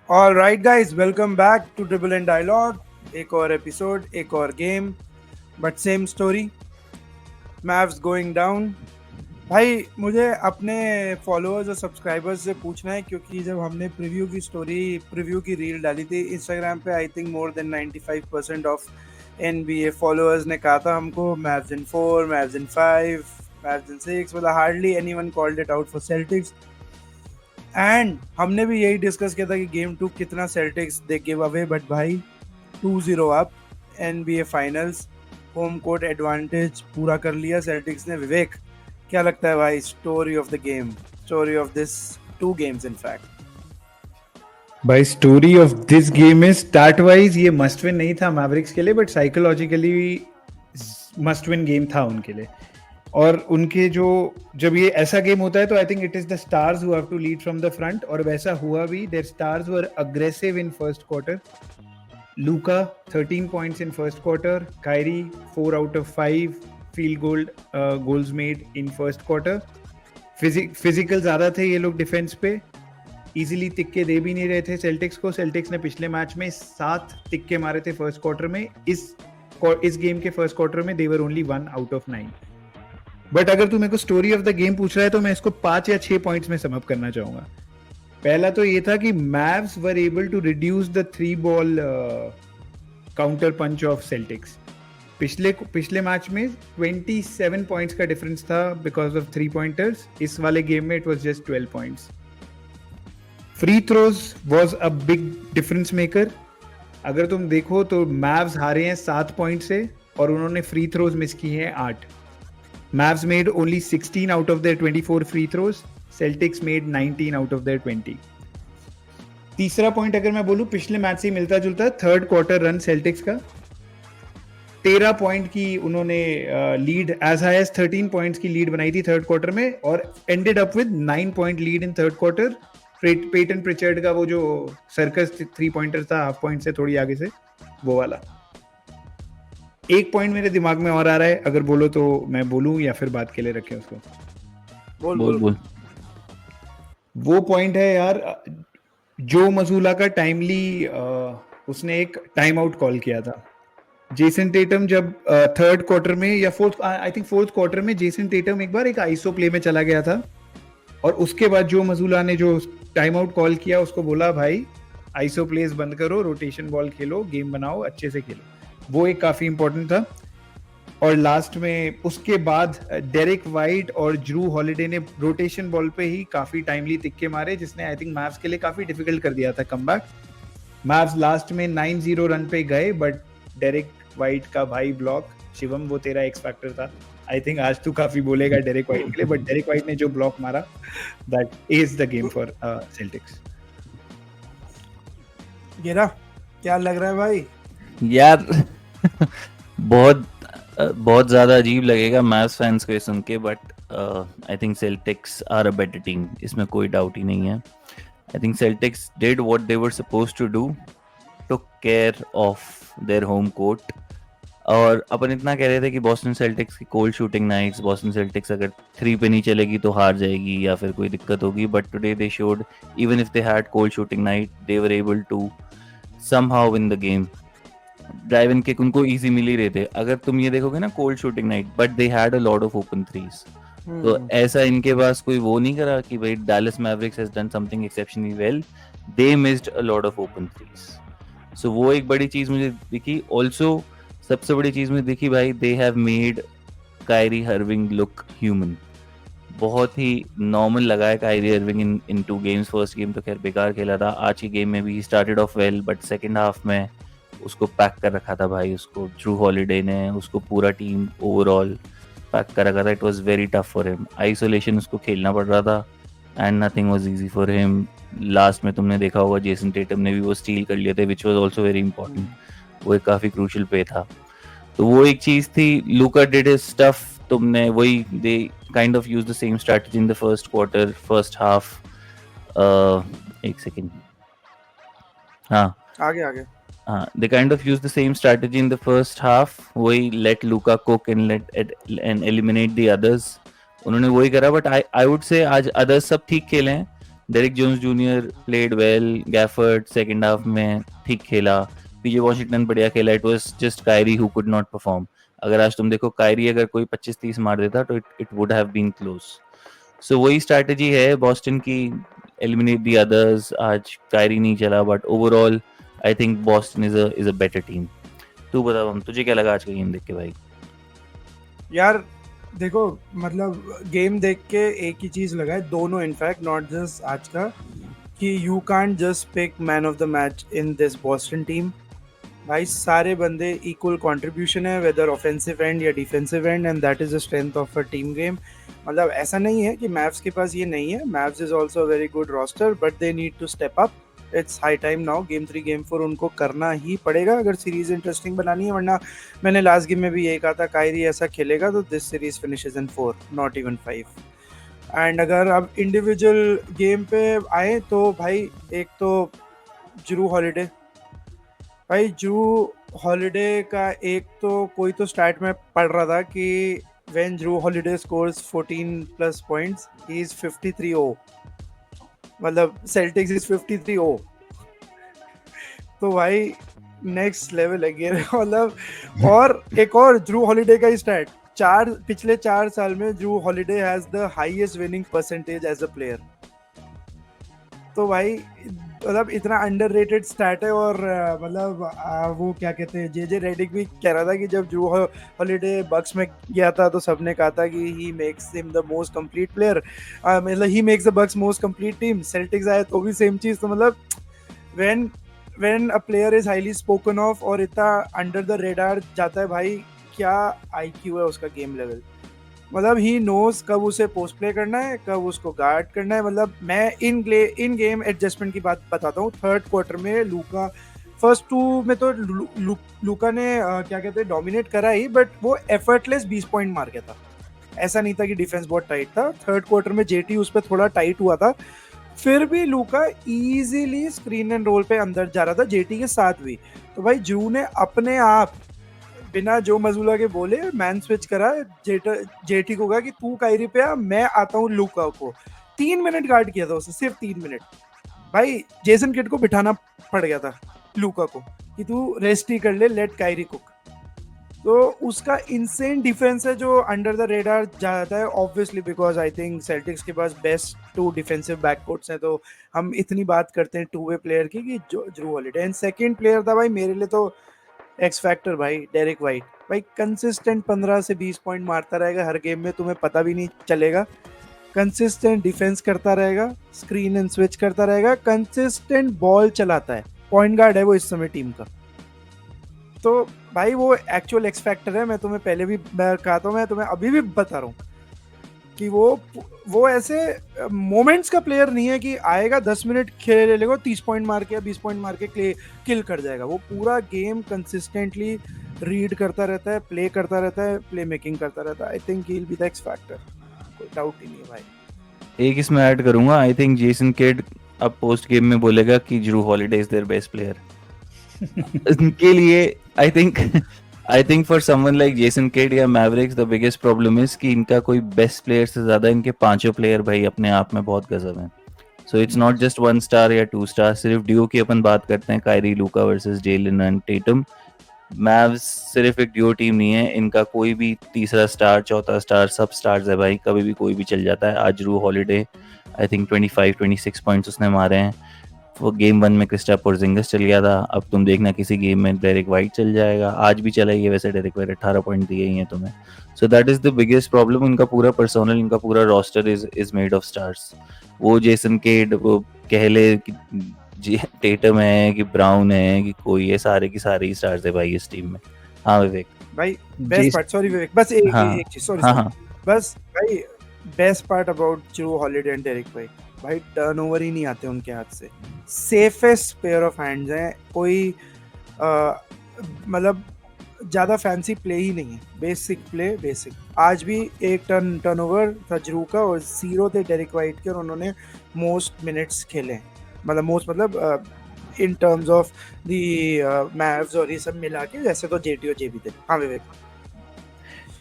All right, guys, welcome back to Dribble and Dialogue. एक और episode, एक और game, but same story. Mavs going down. भाई मुझे अपने फॉलोअर्स और सब्सक्राइबर्स से पूछना है क्योंकि जब हमने प्रीव्यू की रील डाली थी इंस्टाग्राम पे, I think more than 95% of NBA followers ने कहा था हमको मैव्स इन 4, मैव्स इन 5, मैव्स इन 6, मतलब hardly anyone called it out for sales tax. And हमने भी यही डिस्कस किया था कि गेम 2 कितना sales tax they give away, but भाई 2-0 up, NBA finals, home court advantage पूरा कर लिया सेल्टिक्स ने. विवेक, क्या लगता है भाई story of the game, story of this two games in fact? भाई story of this game is start wise ये मस्ट विन नहीं था मैवरिक्स के लिए, but psychologically must win game था उनके लिए. और उनके जो जब ये ऐसा गेम होता है तो I think it is the stars who have to lead from the front, और वैसा हुआ भी. Their stars were aggressive in first quarter. Luka 13 points in first quarter. Kyrie 4 out of 5 goals made in first quarter. Physical ज़्यादा थे ये लोग defence पे. Easily तिक्के दे भी नहीं रहे थे सेल्टिक्स को. सेल्टिक्स ने पिछले मैच में 7 तिक्के मारे थे फर्स्ट क्वार्टर में. इस गेम के फर्स्ट क्वार्टर में they were only 1 out of 9. But अगर तू मेरे को स्टोरी ऑफ द गेम पूछ रहा है तो मैं इसको 5 या 6 पॉइंट्स में समअप करना चाहूंगा. पहला तो ये था कि Mavs were able to reduce the 3 ball counter punch of Celtics. पिछले मैच में 27 पॉइंट्स का डिफरेंस था बिकॉज ऑफ 3 पॉइंटर्स. इस वाले गेम में it was just 12 points. Free throws was a big difference maker. अगर तुम देखो तो मैव्स हारे हैं 7 पॉइंट से और उन्होंने फ्री थ्रोज मिस की हैं 8. Mavs made only 16 out of their 24 free throws. Celtics made 19 out of their 20. तीसरा पॉइंट अगर मैं बोलूं पिछले मैच से मिलता जुलता, थर्ड क्वार्टर रन सेल्टिक्स का 13 पॉइंट की उन्होंने lead, as high as 13 points की लीड बनाई थी थर्ड क्वार्टर में, और ended up with 9 point lead in third quarter. Payton Pritchard का वो जो सर्कस 3 पॉइंटर था हाफ पॉइंट से थोड़ी आगे से, वो वाला. एक पॉइंट मेरे दिमाग में और आ रहा है, अगर बोलो तो मैं बोलूं या फिर बात के लिए रखें उसको? बोल. वो पॉइंट है यार, जो मजूला का टाइमली उसने एक टाइम आउट कॉल किया था. जेसन टेटम जब थर्ड क्वार्टर में या फोर्थ क्वार्टर में जेसन टेटम एक बार एक आइसो प्ले में चला गया था, और उसके बाद जो मजूला ने जो टाइम आउट कॉल किया उसको बोला भाई आइसो प्लेस बंद करो, रोटेशन बॉल खेलो, गेम बनाओ, अच्छे से खेलो. वो एक काफी इंपॉर्टेंट था. और लास्ट में उसके बाद डेरिक वाइट और ड्रू हॉलिडे ने रोटेशन बॉल पे ही काफी टाइमली तिक्के मारे, जिसने आई थिंक मैव्स के लिए काफी डिफिकल्ट कर दिया था कमबैक. मैव्स लास्ट में 9-0 रन पे गए, बट डेरिक वाइट का भाई ब्लॉक, शिवम वो तेरा एक्स फैक्टर था. आई थिंक आज तू काफी बोलेगा डेरिक वाइट के लिए, बट डेरिक वाइट ने जो ब्लॉक मारा, that is the game for sales tax. गिरा, क्या लग रहा है भाई यार? बहुत बहुत ज़्यादा अजीब लगेगा मैव्स फैंस को ये सुन के, but I think Celtics are a better team, इसमें कोई डाउट ही नहीं है. I think Celtics did what they were suppose to do, took care of their home court. और अपन इतना कह रहे थे कि बॉस्टन सेल्टिक्स की cold shooting nights, Boston Celtics अगर 3 पे नहीं चलेगी तो हार जाएगी या फिर कोई दिक्कत होगी, but today they showed even if they had cold shooting night they were able to somehow win the game. Drive in kick उनको इजी मिल ही रहे थे. अगर तुम ये देखोगे ना cold shooting night, but they had a lot of open threes. तो ऐसा इनके पास कोई वो नहीं करा कि भाई Dallas Mavericks has done something exceptionally well. They missed a lot of open threes. So वो एक बड़ी चीज मुझे दिखी. ऑल्सो सबसे बड़ी चीज मुझे दिखी भाई, they have made Kyrie Irving look human. बहुत ही नॉर्मल लगा है Kyrie Irving in 2 games. First game तो खैर बेकार खेला था. आज की गेम में भी he started off well, but second half में उसको पैक कर रखा था भाई. उसको ड्रू हॉलिडे ने, उसको पूरा टीम ओवरऑल पैक कर रखा था. It was very tough for him. Isolation उसको खेलना पड़ रहा था and nothing was easy for him. Last में तुमने देखा होगा जेसन टेटम ने भी वो स्टील कर लिए थे, which was also very important. वो एक काफी क्रूशियल पे था. तो वो एक चीज थी. लूका डिड हिज स्टफ. तुमने वही, they kind of use the same strategy in the first quarter, first half. एक सेकेंड, हाँ आगे they kind of used the same strategy in the first half. वही let Luka cook and eliminate the others. उन्होंने वही करा. but I would say आज others सब ठीक खेले हैं, Derrick Jones Junior played well, Gafford second half में ठीक खेला, पीजे वॉशिंगटन बढ़िया खेला, it was just Kyrie who could not perform. अगर आज तुम देखो कायरी अगर कोई 25-30 मार देता तो it would have been close. So वही स्ट्रैटेजी है बॉस्टन की, एलिमिनेट द अदर्स। आज कायरी नहीं चला but overall I think Boston is a better team. तू बता हम, तुझे क्या लगा आज का गेम देख के भाई? यार देखो, मतलब गेम देख के एक ही चीज लगा है, दोनों इनफैक्ट, नॉट जस्ट आज का, कि you can't just pick man of the match in this Boston team. भाई सारे बंदे इक्वल कंट्रीब्यूशन है, वेदर ऑफेंसिव एंड या defensive end, and that is the strength of a team game. मतलब ऐसा नहीं है कि मैव्स के पास ये नहीं है, Mavs is also very good roster, but they need to step up. It's high time now, game 3 game 4 उनको करना ही पड़ेगा अगर सीरीज इंटरेस्टिंग बनानी है, वरना मैंने लास्ट गेम में भी यही कहा था, कायरी ऐसा खेलेगा तो this series finishes in 4 not even 5। And अगर अब इंडिविजुअल गेम पे आए तो भाई एक तो ड्रू हॉलिडे, भाई ड्रू हॉलिडे का एक तो कोई तो स्टैट में पढ़ रहा था कि when Drew holiday scores 14 plus points he is 53-0, मतलब सेल्टिक्स इज 53-0। तो भाई नेक्स्ट लेवल है गेम मतलब। और एक और ड्रू हॉलिडे का ही स्टैट, पिछले 4 साल में Drew Holiday has the highest winning percentage as a player. तो भाई मतलब इतना अंडररेटेड स्टैट है। और मतलब वो क्या कहते हैं, जे रेडिक भी कह रहा था कि जब ड्रू हॉलिडे बक्स में गया था तो सबने कहा था कि he makes him the most complete player, मतलब he makes the Bucks most complete team. Celtics आए तो भी सेम चीज। तो मतलब when a player is highly spoken of और इतना अंडर द रेडार जाता है, भाई क्या आईक्यू है उसका, गेम लेवल। मतलब ही नोज कब उसे पोस्ट प्ले करना है, कब उसको गार्ड करना है। मतलब मैं इन गेम एडजस्टमेंट की बात बताता हूँ। थर्ड क्वार्टर में लूका, फर्स्ट 2 में तो लूका ने क्या कहते हैं डोमिनेट करा ही, बट वो एफर्टलेस 20 पॉइंट मार गया था। ऐसा नहीं था कि डिफेंस बहुत टाइट था। थर्ड क्वार्टर में जेटी उस पर थोड़ा टाइट हुआ था, फिर भी लूका इजीली स्क्रीन एंड रोल पे अंदर जा रहा था, जेटी के साथ भी। तो भाई जू ने अपने आप बिना जो मजूला के बोले मैन स्विच करा, जेटी को कहा कि तू कायरी पे आ, मैं आता हूँ लूका को। 3 मिनट गार्ड किया था उसे, सिर्फ 3 मिनट। भाई जेसन किड को बिठाना पड़ गया था लूका को कि तू रेस्ट ही कर ले, लेट कायरी कुक। तो उसका इंसेन डिफेंस है जो अंडर द रेडार जाता है, obviously because I think sales tax के पास बेस्ट 2 डिफेंसिव बैककोर्ट्स हैं। तो हम इतनी बात करते हैं 2 वे प्लेयर की कि Jrue Holiday. And second player था भाई मेरे लिए तो एक्स फैक्टर, भाई डेरिक वाइट। भाई कंसिस्टेंट 15 से 20 पॉइंट मारता रहेगा हर गेम में, तुम्हें पता भी नहीं चलेगा। कंसिस्टेंट डिफेंस करता रहेगा, स्क्रीन एंड स्विच करता रहेगा, कंसिस्टेंट बॉल चलाता है, पॉइंट गार्ड है वो इस समय टीम का। तो भाई वो एक्चुअल एक्स फैक्टर है। मैं तुम्हें पहले भी कहा था, मैं तुम्हें अभी भी बता रहा हूँ कि वो ऐसे मोमेंट्स का प्लेयर नहीं है कि आएगा 10 मिनट खेल लेगा, 30 पॉइंट मार के या 20 पॉइंट मार के किल कर जाएगा। वो पूरा गेम कंसिस्टेंटली रीड करता रहता है, प्ले करता रहता है, प्ले मेकिंग करता रहता है। I think he will be the X factor, कोई डाउट ही नहीं है भाई। एक इसमें ऐड करूंगा, आई थिंक जेसन किड अब पोस्ट गेम में बोलेगा कि Jrue Holiday is their best player. उनके लिए I think for someone like Jason Kidd या Mavericks the biggest problem is कि इनका कोई बेस्ट प्लेयर से ज्यादा इनके पांचों प्लेयर भाई अपने आप में बहुत गजब हैं। So it's not just 1 star या 2 स्टार। सिर्फ ड्यू की अपन बात करते हैं, Kairi, Luka versus जेलन and Tetam. मैव्स सिर्फ एक ड्यू टीम नहीं है, इनका कोई भी तीसरा स्टार, चौथा स्टार, सब स्टार्स है भाई, कभी भी कोई भी चल जाता है। आज Drew holiday I think 25-26 points उसने मारे हैं। वो गेम 1 में क्रिस्टाप पोर्जिंगिस चल गया था, अब तुम देखना किसी गेम में डेरिक वाइट चल जाएगा। आज भी चला ही है वैसे, डेरिक वाइट 18 पॉइंट दिए ही हैं तुम्हें। So that is the biggest problem. उनका पूरा पर्सनल, इनका पूरा roster is made of stars. वो जेसन किड, वो कह ले कि टेटम है कि ब्राउन है कि कोई है, सारे की सारे ही स्टार्स है भाई इस टीम में। हाँ विवेक भाई बेस्ट पार्ट, सॉरी विवेक, बस एक चीज, सॉरी हाँ बस भाई, best part about Drew Holiday and Derrick White, भाई टर्नओवर ही नहीं आते उनके हाथ से। सेफेस्ट पेयर ऑफ हैंड्स हैं, कोई मतलब ज्यादा फैंसी प्ले ही नहीं है, बेसिक प्ले, बेसिक। आज भी एक टर्नओवर था ड्रू का और 0 थे डेरिक वाइट के, और उन्होंने मोस्ट मिनट्स खेले, मतलब मोस्ट, मतलब इन टर्म्स ऑफ दी मैव्स और ये सब मिला के, जैसे तो जेटी और जेबी थे। हाँ विवेक।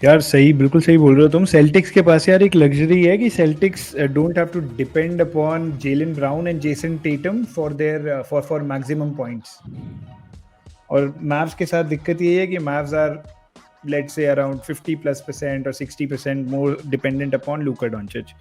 यार सही, बिल्कुल सही बोल रहे हो तुम। सेल्टिक्स के पास यार एक लग्जरी है कि Celtics don't have to depend upon Jaylen Brown and Jayson Tatum for their for maximum points. और मैव्स के साथ दिक्कत ये है कि Mavs are let's say around 50+% और 60% मोर डिपेंडेंट अपॉन लूका डोंचिच।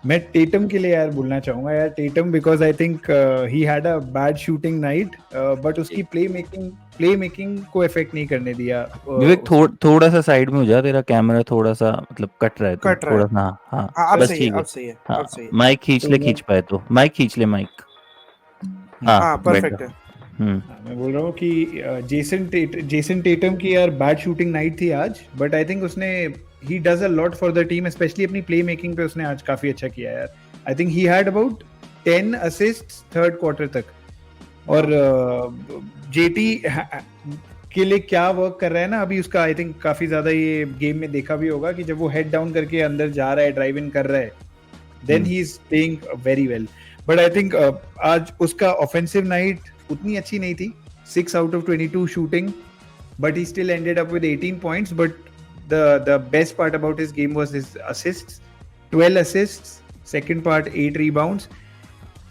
मैं टेटम के लिए यार बोलना चाहूंगा यार, Tetam because I think he had a bad shooting night, but उसकी प्ले मेकिंग को इफेक्ट नहीं करने दिया। विवेक थोड़ा सा साइड में हो जा, तेरा कैमरा थोड़ा सा मतलब कट रहा है, तो कट रहा थोड़ा है। सा। हाँ हाँ, हाँ अब बस सही है, ठीक है। अब सही है, हाँ, अब सही है। माइक खींच ले, तो खींच पाए तो माइक खींच ले, माइक। हाँ हाँ परफेक्ट बेटर। है। मैं बोल रहा हूँ कि जेसन टेटम की यार बैड शूटिंग नाइट थी आज, बट आई थिंक उसने he does a lot for the team, specially अपनी प्ले मेकिंग पे उसने आज काफी अच्छा किया यार। आई think he had about 10 assists third quarter तक। और जेटी के लिए क्या वर्क कर रहा है ना अभी उसका, आई थिंक काफी ज्यादा ये गेम में देखा भी होगा कि जब वो हेड डाउन करके अंदर जा रहा है, ड्राइव इन कर रहा है, then he is playing very well. But I think आज उसका ऑफेंसिव नाइट उतनी अच्छी नहीं थी, 6 out of 22 shooting, but he still ended up with 18 points. But the best part about his game was his assists, 12 assists, second part 8 rebounds.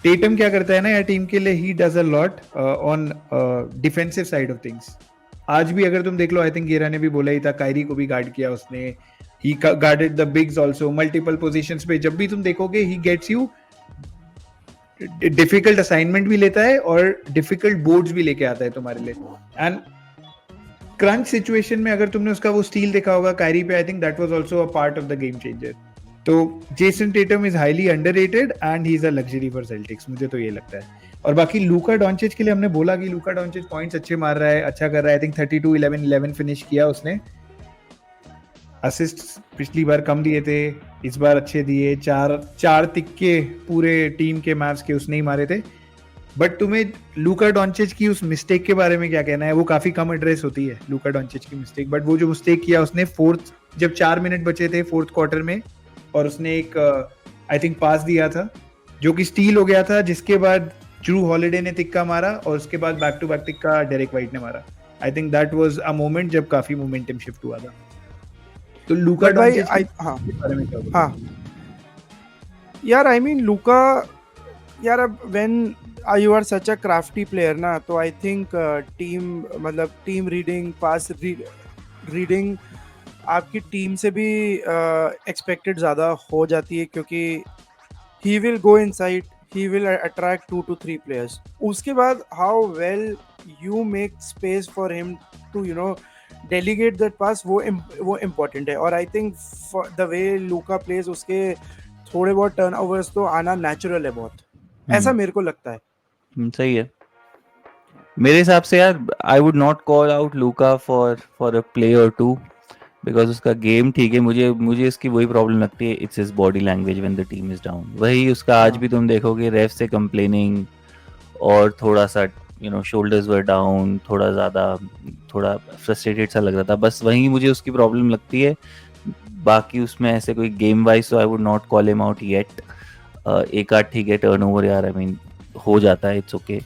Tetam क्या करता है ना यार टीम के लिए, he does a lot on defensive side of things. आज भी अगर तुम देख लो, आई थिंक गेरा ने भी बोला ही था, कायरी को भी गार्ड किया उसने, he guarded the bigs also multiple positions पे। जब भी तुम देखोगे he gets you difficult assignment भी लेता है और डिफिकल्ट बोर्ड्स भी लेके आता है तुम्हारे लिए। एंड क्रंच सिचुएशन में अगर तुमने उसका वो स्टील देखा होगा कायरी पे, I think that was also a part of the game changer. तो Jayson Tatum is highly underrated and he is a luxury for Celtics, मुझे तो ये लगता है। और बाकी लूका डोंचिच के लिए हमने बोला कि लूका डोंचिच पॉइंट्स अच्छे मार रहा है, अच्छा कर रहा है। आई थिंक 32-11-11 फिनिश किया उसने। असिस्ट पिछली बार कम दिए थे, इस बार अच्छे दिए। चार तिक्के पूरे टीम के मैच के उसने ही मारे थे। बट तुम्हें लूका डोंचिच की उस मिस्टेक के बारे में क्या कहना है? वो काफी कम एड्रेस होती है लूका डोंचिच की मिस्टेक, बट वो जो मिस्टेक किया उसने फोर्थ, जब 4 मिनट बचे थे फोर्थ क्वार्टर में, और उसने एक आई थिंक पास दिया था जो कि स्टील हो गया था, जिसके बाद ड्रू हॉलिडे ने तिक्का मारा और उसके बाद बैक टू बैक तिक्का डेरेक वाइट ने मारा। I think that was a moment जब काफी मोमेंटम शिफ्ट हुआ था। तो लूका बट भाई डोंचिच हाँ के बारे में क्या बोलोगे? हाँ यार, आई मीन लूका, यार अब when you are such a crafty player ना, तो आई थिंक टीम, मतलब टीम रीडिंग, पास रीडिंग आपकी टीम से भी एक्सपेक्टेड ज़्यादा हो जाती है, क्योंकि he will go inside, he will attract 2 to 3 players। उसके बाद how well you make space for him to delegate that pass, वो इम्पोर्टेंट है। और I think the way Luka pledge, उसके थोड़े बहुत टर्नओवर्स तो आना नेचुरल है बहुत, ऐसा मेरे को लगता है। सही है मेरे हिसाब से यार। I would not call out Luka for a play और टू, बिकॉज उसका गेम ठीक है। मुझे इसकी वही प्रॉब्लम लगती है, it's his body language when the team is down. वही उसका आज भी तुम देखोगे रेफ से कंप्लेनिंग, और थोड़ा सा शोल्डर्स वर डाउन, थोड़ा फ्रस्ट्रेटेड सा लग रहा था। बस वही मुझे उसकी प्रॉब्लम लगती है। बाकी उसमें ऐसे कोई गेम वाइज तो I would not call him out yet. एक आध ठीक है टर्नओवर यार, आई मीन हो जाता है, इट्स ओके।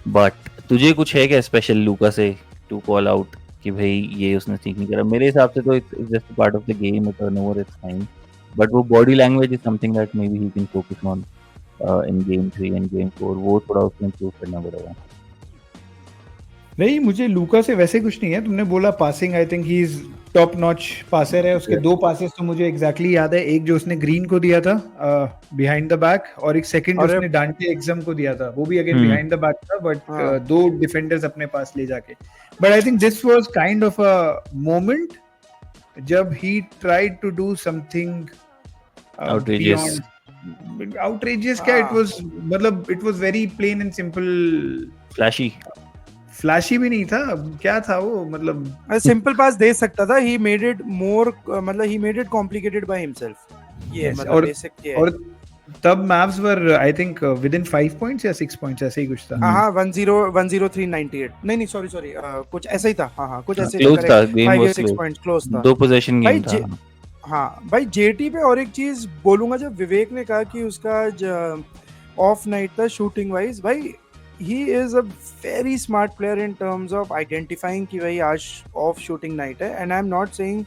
बट तुझे कुछ है क्या स्पेशल लूका से टू कॉल आउट कि भाई ये उसने ठीक नहीं करा? मेरे हिसाब से तो it's just part of the game, turnover it's fine. But वो body language is something that may be he can focus on in game 3 and game 4। वो थोड़ा उसमें इम्प्रूव करना पड़ेगा। नहीं, मुझे लूका से वैसे कुछ नहीं है। तुमने बोला passing, I think he is top notch passer है। उसके 2 पासेस तो मुझे एग्जैक्टली याद है, एक जो उसने ग्रीन को दिया था बिहाइंड द बैक, और एक सेकंड अरे उसने डांटे एग्जाम को दिया था, वो भी अगेन बिहाइंड द बैक था, बट हाँ। 2 डिफेंडर्स अपने पास ले जाके। But I think this was kind of a moment जब he tried to do something Outrageous. Outrageous. क्या इट वाज, मतलब it was very plain and simple. Flashy flashy भी नहीं था, क्या था वो, मतलब सिंपल पास दे सकता था। ही मेड इट मोर, मतलब he made it complicated by himself. ये yes, मतलब बेसिक ये है। और तब Mavs were I think within 5 points या 6 पॉइंट्स, ऐसे ही कुछ था। हाँ 10398, नहीं सॉरी कुछ ऐसा ही था। हाँ कुछ ऐसे क्लोज था, गेम 5 या वाज 6 पॉइंट्स क्लोज था। 2 पोजीशन भाई गेम था। हाँ भाई, जेटी पे और एक चीज बोलूंगा, जब विवेक ने कहा कि उसका ऑफ नाइट था शूटिंग वाइज, भाई he is a very smart player in terms of identifying कि भाई आज ऑफ शूटिंग नाइट है। and I'm not saying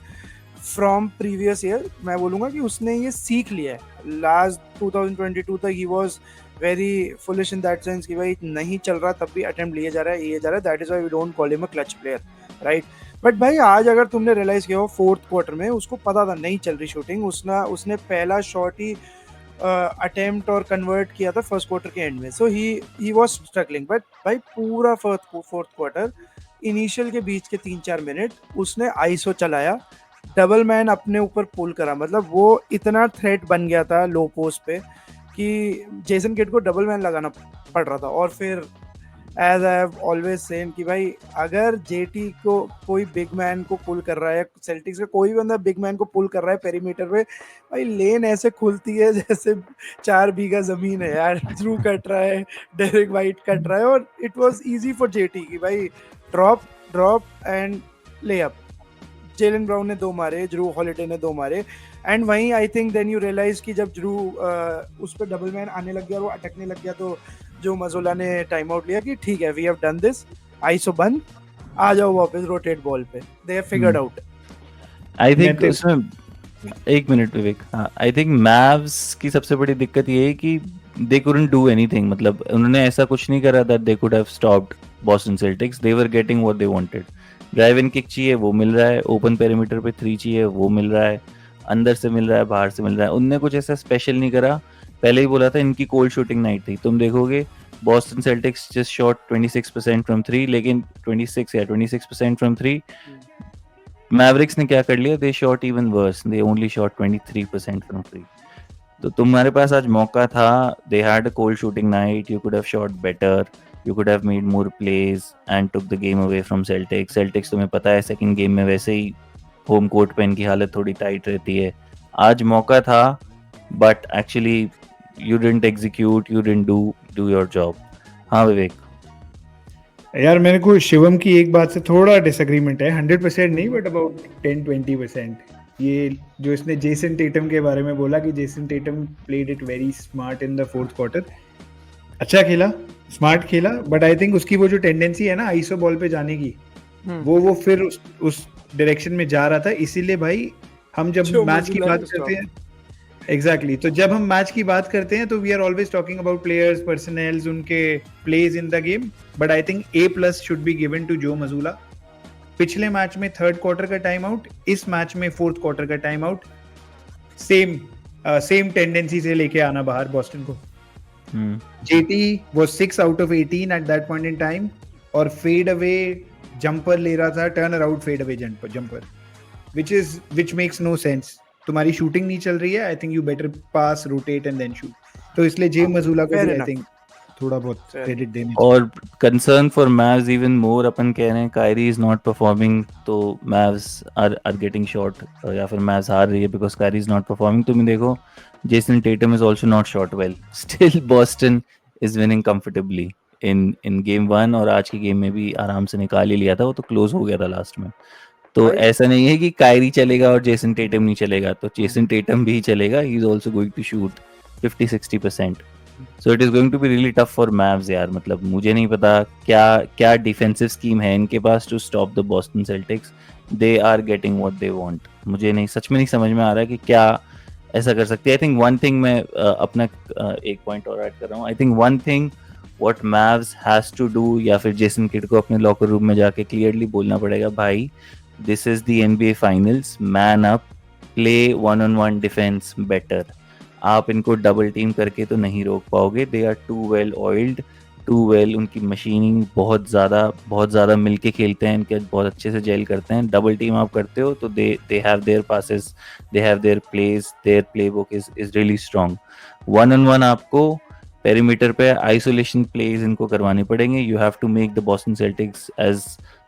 from previous year मैं बोलूँगा कि उसने ये सीख लिया है। लास्ट 2022 तक he was very foolish in that sense कि भाई नहीं चल रहा तब भी अटेम्प्ट लिए जा रहा है, ये जा रहा है, that is why we don't call him a clutch player, right. But भाई आज अगर तुमने रियलाइज किया हो फोर्थ क्वार्टर में उसको पता था नहीं चल रही शूटिंग, उसने पहला शॉट ही अटेम्प्ट और कन्वर्ट किया था फर्स्ट क्वार्टर के एंड में, सो ही वाज स्ट्रगलिंग। बट भाई पूरा फोर्थ क्वार्टर इनिशियल के बीच के 3-4 मिनट उसने आईसो चलाया, डबल मैन अपने ऊपर पुल करा, मतलब वो इतना थ्रेट बन गया था लो पोस्ट पे कि जेसन किड को डबल मैन लगाना पड़ रहा था। और फिर as I have always said कि भाई अगर जेटी को कोई बिग मैन को पुल कर रहा है, सेल्टिक्स का कोई भी बंदा बिग मैन को पुल कर रहा है पेरीमीटर पे, भाई लेन ऐसे खुलती है जैसे 4 बीघा जमीन है यार। ड्रू कट रहा है, डेरिक वाइट कट रहा है, और it was easy for jetty कि भाई ड्रॉप ड्रॉप एंड ले अप। जेलन ब्राउन ने 2 मारे, ड्रू हॉलिडे ने 2 मारे, एंड वहीं I think then you realise कि जब ड्रू उस पर डबल मैन आने लग गया और वो अटकने लग गया तो जो मजोला ने टाइम आउट लिया कि ठीक है we have done this, iso बंद, आ जाओ वापस रोटेट बॉल पे, they have figured out. I think मैं उसमें एक मिनट विवेक, हाँ आई थिंक मैव्स की सबसे बड़ी दिक्कत ये है कि दे कुडंट डू एनीथिंग, मतलब उन्होंने ऐसा कुछ नहीं करा that they could have stopped Boston Celtics, they were getting what they wanted. Drive in kick चाहिए वो मिल रहा है, ओपन पेरीमीटर पे 3 चाहिए वो मिल रहा है, अंदर से मिल रहा है, बाहर से मिल रहा है, उनने कुछ ऐसा स्पेशल नहीं करा। पहले ही बोला था इनकी कोल्ड शूटिंग नाइट थी, तुम देखोगे Boston sales tax just shot 26% from 3, लेकिन 26% फ्रॉम 3। मैवरिक्स ने क्या कर लिया, they shot even worse, they only shot 23% from 3। तो तुम्हारे पास आज मौका था, they had a cold shooting night, you could have shot better, you could have made more plays and took the game away from Celtics. Celtics तुम्हें पता है second game में वैसे ही होम कोर्ट पे इनकी हालत थोड़ी टाइट रहती है। आज मौका था but actually you didn't execute, you didn't do your job. हाँ विवेक। यार मेरे को शिवम की एक बात से थोड़ा डिसएग्रीमेंट है, 100% नहीं बट अबाउट 10-20%। ये जो इसने जेसन टेटम के बारे में बोला कि Jason Tetam played it very smart in the fourth quarter, अच्छा खेला, स्मार्ट खेला, बट आई थिंक उसकी वो जो टेंडेंसी है ना आईसो बॉल पे जाने की, वो फिर उस डायरेक्शन में जा रहा था। इसीलिए भाई हम जब मैच की बात करते हैं एग्जैक्टली तो जब हम मैच की बात करते हैं तो we are always talking about players, personals, उनके plays in the game, but I think A+ should be given to Joe Mazzulla. पिछले मैच में थर्ड क्वार्टर का टाइम आउट, इस मैच में फोर्थ क्वार्टर का टाइम आउट, सेम टेंडेंसी से लेके आना बाहर बॉस्टन को। JT was 6 out of 18 at that point in time और फेड अवे जंपर ले रहा था, turn around fade away jumper, which makes no sense। तुम्हारी शूटिंग नहीं चल रही है, I think you better pass, rotate and then shoot. तो इसलिए जे मजूला को भी आई थिंक थोड़ा बहुत क्रेडिट देने। और कंसर्न फॉर मैव्स इवन मोर, अपन कह रहे हैं कायरी इज नॉट परफॉर्मिंग तो मैव्स आर गेटिंग शॉट, या फिर मैव्स हार रही है because Kairi is not performing. तुम देखो Jason Tatum is also not shot well, still Boston is winning comfortably in game 1, और आज के गेम में भी आराम से निकाल ही लिया था, वो तो क्लोज हो गया था लास्ट में। तो ऐसा नहीं है कि कायरी चलेगा और जेसन टेटम नहीं चलेगा, तो जेसन टेटम भी चलेगा, he is also going to shoot 50-60%। So it is going to be really tough for Mavs यार। मतलब मुझे नहीं पता क्या डिफेंसिव स्कीम है इनके पास to stop the Boston Celtics. They are getting what they want. मुझे नहीं, सच में नहीं समझ में आ रहा है कि क्या ऐसा कर सकती है। आई थिंक वन थिंग, मैं अपना एक पॉइंट और ऐड कर रहा हूँ। I think one thing what Mavs has to do, या फिर जेसन किड को अपने लॉकर रूम में जाके क्लियरली बोलना पड़ेगा, भाई this is the NBA finals, man up, play 1-on-1 defence better. आप इनको डबल टीम करके तो नहीं रोक पाओगे, they are too well oiled, too well, उनकी मशीनिंग बहुत ज़्यादा मिलके खेलते हैं, इनके बहुत अच्छे से जेल करते हैं। डबल टीम आप करते हो तो they have their passes, they have their plays, their playbook is really strong. 1-on-1 आपको पेरीमीटर पे आइसोलेशन प्लेज इनको करवाने पड़ेंगे। You have to make the Boston Celtics as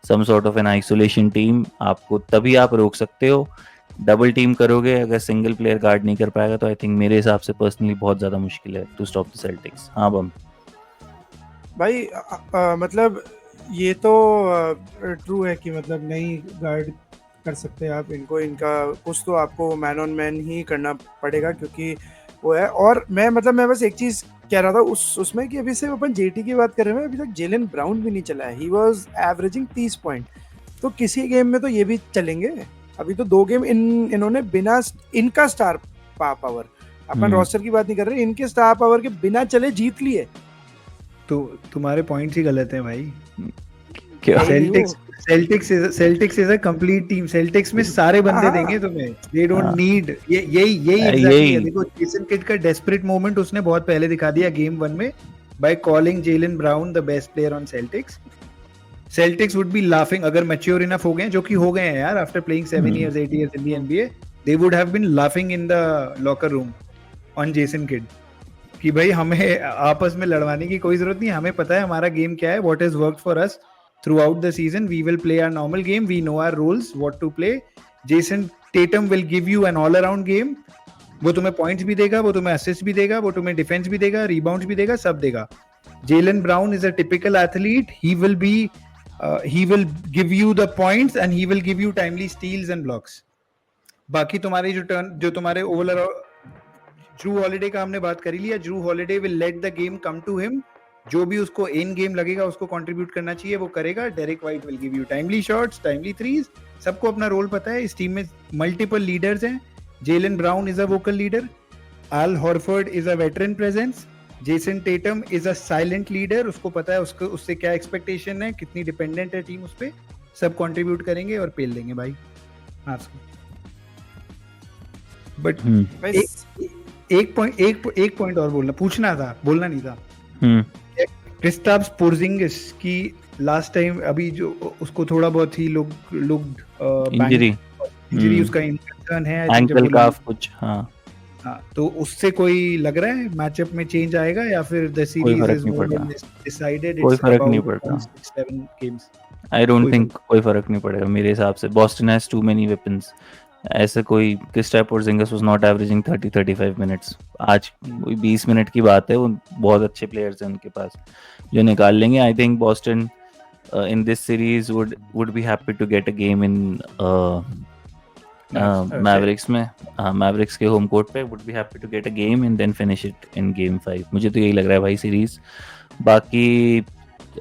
some sort of an isolation team, आपको तभी आप रोक सकते हो। डबल टीम करोगे, अगर सिंगल प्लेयर गार्ड नहीं कर पाएगा तो आई थिंक मेरे हिसाब से पर्सनली बहुत ज़्यादा मुश्किल है टू स्टॉप द सेल्टिक्स। हाँ बम भाई मतलब ये तो ट्रू है कि मतलब नहीं गार्ड कर सकते आप इनको, इनका कुछ तो आपको मैन ऑन मैन ही करना पड़ेगा क्योंकि वो है। और मैं बस एक चीज़ कह रहा था उसमें कि अभी सिर्फ अपन जेटी की बात कर रहे हैं, अभी तक जेलन ब्राउन भी नहीं चला है। ही वाज एवरेजिंग 30 पॉइंट, तो किसी गेम में तो ये भी चलेंगे। अभी तो 2 गेम इन्होंने बिना इनका स्टार पावर, अपन रोस्टर की बात नहीं कर रहे, इनके स्टार पावर के बिना चले जीत लिए। तो तुम्हारे पॉइंट्स ही गलत हैं भाई। क्या Celtics is a complete team. Celtics में सारे बंदे हाँ। देंगे तुम्हें, दे डोंट हाँ। नीड। यही एग्जैक्टली यही। है। देखो जेसन किड का डेस्परेट मोमेंट उसने बहुत पहले दिखा दिया गेम 1 में by calling Jaylen Brown the best player on Celtics. Celtics would be laughing अगर मैच्योर इनफ हो गए, जो कि हो गए हैं यार, after playing 7 years 8 years in the NBA, they would have been laughing in the locker room on Jason kid कि भाई हमें आपस में लड़वाने की कोई जरूरत नहीं, हमें पता है हमारा गेम क्या है, what has worked for us throughout the season, we will play our normal game, we know our roles, what to play. Jason Tatum will give you an all around game. वो तुम्हें points भी देगा, वो तुम्हें assist भी देगा, वो तुम्हें डिफेंस भी देगा, रिबाउंड्स भी देगा, सब देगा। Jaylen Brown is a typical athlete, he will give you the points and he will give you timely steals and blocks. बाकी तुम्हारी जो तुम्हारे ओवरऑल ड्रू हॉलिडे का हमने बात करी लिया, Drew Holiday will let the game come to him, जो भी उसको इन गेम लगेगा उसको कंट्रीब्यूट करना चाहिए वो करेगा। Derrick White will give you timely shots, timely threes, सबको अपना रोल पता है। इस टीम में मल्टीपल लीडर्स हैं। Jaylen Brown is a vocal leader, Al Horford is a veteran presence, Jason Tatum is a silent leader, उसको पता है उसको उससे क्या एक्सपेक्टेशन है, कितनी डिपेंडेंट है टीम उस पे, सब कंट्रीब्यूट करेंगे और पेल देंगे भाई मार्क्स को। बट एक पॉइंट और पूछना था, बोलना नहीं था। क्रिस्टाप्स पोर्जिंगिस की लास्ट टाइम अभी जो उसको थोड़ा बहुत ही लोग इंजरी उसका इंजन है, एंकल काफ कुछ। हाँ, तो उससे कोई लग रहा है मैचअप में चेंज आएगा या फिर द सीरीज इज डिसाइडेड? कोई फर्क नहीं पड़ता। 7 games आई डोंट थिंक कोई फर्क नहीं पड़ेगा मेरे हिसाब से। Boston has too many weapons. ऐसे कोई Kristaps Porzingis was not averaging 30-35 minutes. आज कोई 20 मिनट की बात है, वो बहुत अच्छे प्लेयर्स हैं उनके पास जो निकाल लेंगे। I think Boston in this series would be happy to get a game in Mavericks में, Mavericks के होम कोर्ट पे would be happy to get a game and then finish it in game 5। मुझे तो यही लग रहा है भाई सीरीज। बाकी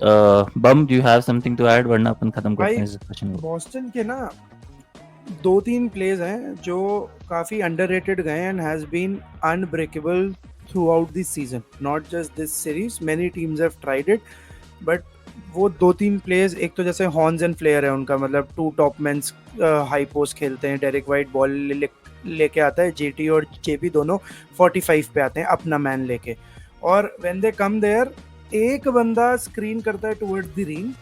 बम, do you have something to add वरना अपन खत्म करते हैं इस डिस्कशन को। बॉस्टन के ना 2-3 प्लेयर्स हैं जो काफी अंडररेटेड गए and has been unbreakable throughout this season, not just this series, many teams have tried it, but वो 2-3 प्लेयर्स, एक तो जैसे हॉर्न्स एंड फ्लेयर है उनका, मतलब 2 टॉप मेंस हाई पोस्ट खेलते हैं। डेरिक वाइट बॉल लेके आता है, जेटी और जेपी दोनों 45 पे आते हैं अपना मैन लेके, और व्हेन दे कम देयर एक बंदा स्क्रीन करता है टुवर्ड्स द रिंग,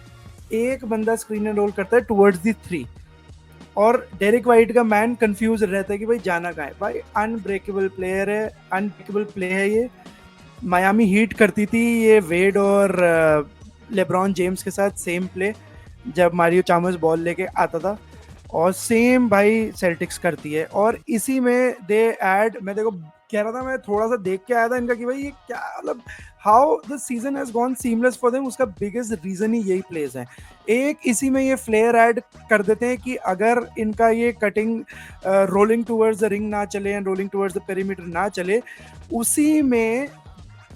एक बंदा स्क्रीन एंड रोल करता है टुवर्ड्स द 3, और डेरिक वाइट का मैन कंफ्यूज रहता है कि भाई जाना कहाँ है। भाई अनब्रेकेबल प्लेयर है, अनब्रेकेबल प्ले है ये। मायामी हीट करती थी ये वेड और लेब्रॉन जेम्स के साथ सेम प्ले, जब मारियो चामर्स बॉल लेके आता था, और सेम भाई सेल्टिक्स करती है। और इसी में दे ऐड, मैं देखो कह रहा था, मैं थोड़ा सा देख के आया था इनका कि भाई ये क्या, मतलब how the season has gone seamless for them, उसका बिगेस्ट रीजन ही यही प्लेस है। एक इसी में ये फ्लेयर ऐड कर देते हैं कि अगर इनका ये cutting rolling towards the ring ना चले and rolling towards the perimeter ना चले, उसी में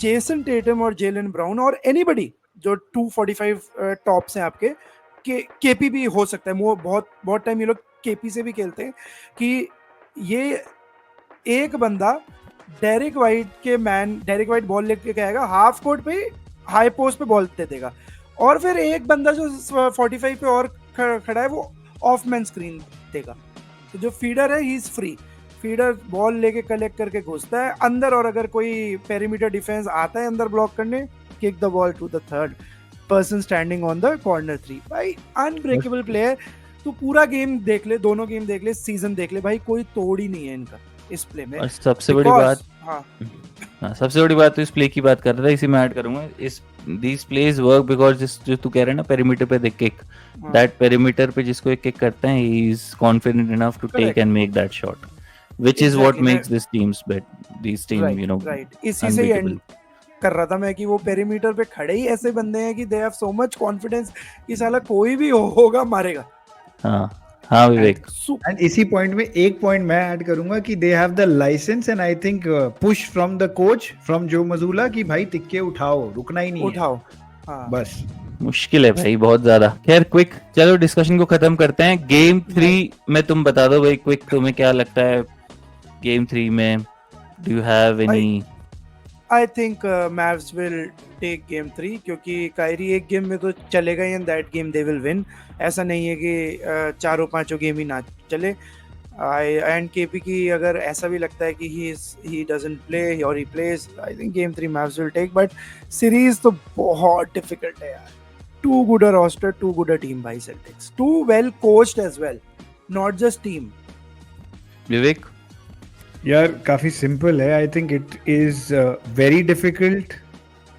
जेसन टेटम और जेलन ब्राउन और एनीबडी जो 245 टॉप्स हैं आपके, केपी भी हो सकता है, वो बहुत टाइम ये लोग केपी से भी खेलते हैं, कि ये एक बंदा डेरिक वाइट बॉल लेके आएगा, हाफ कोर्ट पे हाई पोस्ट पे बॉल दे देगा, और फिर एक बंदा जो 45 पे और खड़ा है वो ऑफ मैन स्क्रीन देगा। तो जो फीडर है he is free, feeder ball लेके कलेक्ट करके घुसता है अंदर, और अगर कोई पेरीमीटर डिफेंस आता है अंदर ब्लॉक करने, kick the ball to the third person standing on the corner 3। भाई अनब्रेकेबल प्लेयर। तू पूरा गेम देख ले, दोनों गेम देख ले, सीजन देख ले, भाई कोई तोड़ ही नहीं है इनका इस प्ले में। सबसे बड़ी बात तो इस प्ले की बात कर रहा था, इसी में ऐड करूंगा, इस these plays work because जो तू कह रहा है ना पेरीमीटर पे देख किक, that पेरीमीटर पे जिसको एक किक करता है, he is confident enough to take and make that shot, which is what makes this teams these team, you know, इसी से एंड कर रहा था मैं कि वो पेरीमीटर पे खड़े ही ऐसे बंदे हैं कि they have so much confidence कि साला कोई भी होगा मारेगा। हाँ विवेक, एंड इसी पॉइंट में एक पॉइंट मैं ऐड करूंगा कि they have the licence and I think push from the coach, from Joe Mazzulla, कि भाई तिक्के उठाओ, रुकना ही नहीं उठाओ। हाँ। बस मुश्किल है भाई बहुत ज्यादा। खैर क्विक, चलो डिस्कशन को खत्म करते हैं। गेम 3 में तुम बता दो भाई, क्विक तुम्हें क्या लगता है गेम 3 में? Do you have any? I think Mavs will take game 3 क्योंकि कायरी एक गेम में तो चलेगा ही and that game they will win. ऐसा नहीं है कि चारों पांचों गेम ही ना चले। एंड केपी की अगर ऐसा भी लगता है कि ही डजंट प्ले और he plays, I think game 3 Mavs will take. But series तो बहुत डिफिकल्ट है यार। Too good a roster, too good a team भाई Celtics, too well coached as well, not just team. Vivek? यार काफी सिंपल है। I think it is very difficult,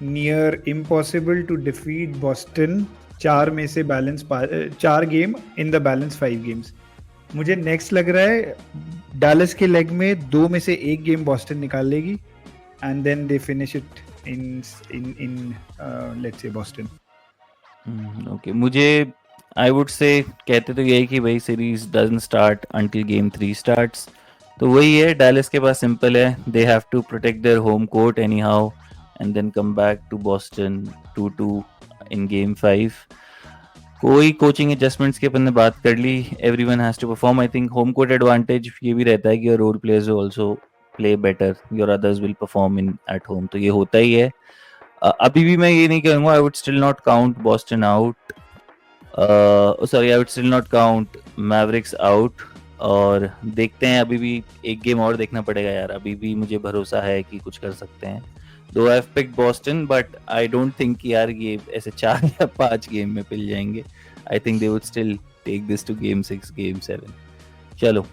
near impossible to defeat Boston. 4 game in the balance 5 games. मुझे next लग रहा है Dallas के leg में 2 में से 1 गेम बॉस्टन निकाल लेगी and then they finish it in let's say Boston. Okay, मुझे आई वुड से कहते तो यही कि भाई series doesn't start until game 3 starts. तो वही है, डालस के पास सिंपल है, they have to protect their home court anyhow and then come back to Boston 2-2 in game 5। कोई कोचिंग एडजस्टमेंट्स की अपन ने बात कर ली, everyone has to perform. I think home court advantage ये भी रहता है कि your role players will also play better, your others will perform in at home, तो ये होता ही है। अभी भी मैं ये नहीं कहूँगा, I would still not count Boston out, sorry I would still not count Mavericks out. और देखते हैं, अभी भी एक गेम और देखना पड़ेगा यार। अभी भी मुझे भरोसा है कि कुछ कर सकते हैं। दो I have picked Boston but I don't think कि यार ये ऐसे 4 या 5 गेम में पिल जाएंगे। I think they would still take this to game 6 game 7। चलो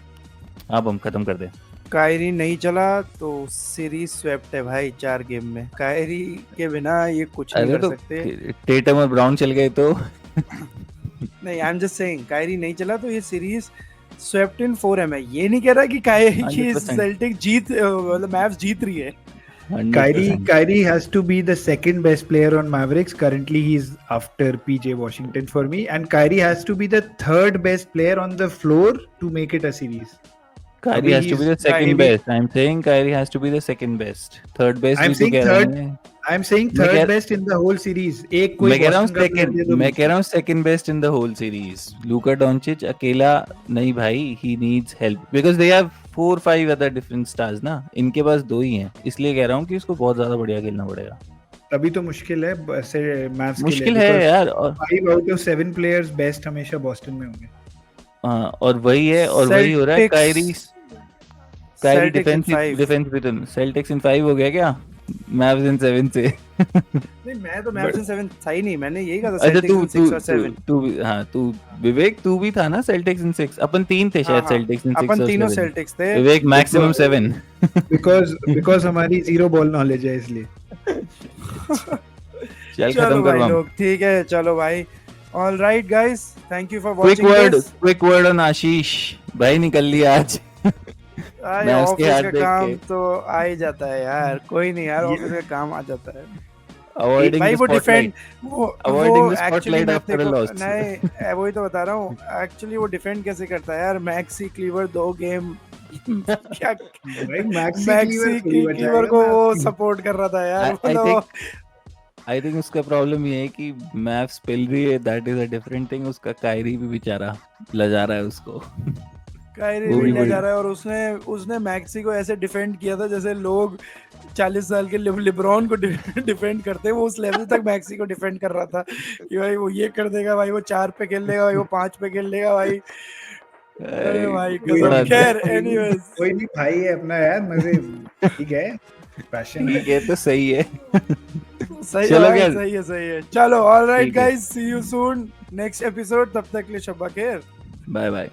अब हम खत्म कर दें। कायरी नहीं चला तो सीरीज स्वेप्ट है भाई 4 गेम में। कायरी के बिना ये कुछ नहीं अरे कर तो सकते। टेटम और ब्राउन चल गए तो नहीं, I am just saying Kairi नहीं चला तो ये सीरीज स्वेप्ट इन 4 है। मैं ये नहीं कह रहा कि कायरी की 100%। सेल्टिक जीत मतलब मैव्स जीत रही है। 100%। Kyrie has to be the second best player on Mavericks. Currently, he's after PJ Washington for me, and Kyrie has to be the third best player on the floor to make it a series. Kyrie has to be the second Kyrie- best. I'm saying Kyrie has to be the second best. Third best I'm भी तो saying कह third- रहे हैं। I'm saying मैं third कह- best in the whole series. एक कोई मैं कह रहा हूँ Boston का player second, दे दो मैं मुझे। कह रहा हूँ second best in the whole series. Luka Doncic अकेला नहीं भाई, he needs help because they have 4-5 other different stars ना, इनके पास 2 ही हैं, इसलिए कह रहा हूँ कि उसको बहुत ज्यादा बढ़िया खेलना पड़ेगा। तभी तो मुश्किल है मैथ्स के लिए। मुश्किल है यार, और 5 out of 7 players best हमेशा बॉस्टन में होंगे। हाँ, और वही है, और वही हो रहा है। कायरी डिफेंस भी तो सेल्टिक्स इन 5 हो गया क्या? मैव्स इन 7 से। नहीं, मैं तो मैव्स इन 7 था ही नहीं। मैंने यही कहा था अच्छा सेल्टिक्स इन 6 और 7। तू हाँ, तू विवेक तू भी था ना सेल्टिक्स इन 6। अपन 3 थे शायद, हाँ, सेल्टिक्स इन 6 अपन और तीनों 7। सेल्टिक्स थे। विवेक मैक्सिमम 7। Because हमारी zero ball knowledge है इसलिए। चल चलो खत्म भाई करो हम। लोग, ठीक है, चलो भाई। All right guys, thank you for watching this. Quick word on Ashish भाई, निकल लिया आज। मैं उसके ऑफिस हाथ का देख काम के तो आ ही जाता है यार। कोई नहीं यार, ऑफिस का काम आ जाता है अवॉइडिंग भाई। द वो defend spotlight, avoiding the actually spotlight मैं आफ्टर अ लॉस। नहीं, वही तो बता रहा हूँ। एक्चुअली वो डिफेंड कैसे करता है यार? मैक्सी क्लीवर 2 गेम क्या भाई मैक्सी मैक्सी क्लीवर को वो सपोर्ट कर रहा था यार। मतलब आई थिंक उसका प्रॉब्लम ये है कि मैप्स पिल रही है, that is a different thing. उसका कायरी भी बेचारा लजा रहा है उसको। कायरी वो भी भी ले बड़ी- जा रहा है। और उसने मैक्सी को ऐसे डिफेंड किया था जैसे लोग 40 साल के लिब्रॉन को डिफेंड करते हैं। वो उस लेवल तक मैक्सी को डिफेंड कर रहा था कि भाई वो ये कर देगा, भाई वो 4 पे खेल लेगा, भाई वो 5 पे खेल लेगा भाई। अरे भाई बड़ा कसम। खैर एनीवेज, कोई नहीं भाई है अपना यार, मजे ठीक है, पैशन है। ठीक है तो सही है। सही चलो है, क्या? सही है। चलो ऑल राइट ठीक है। Guys, see you soon next episode. तब तक के लिए शब्बा खैर। Bye bye.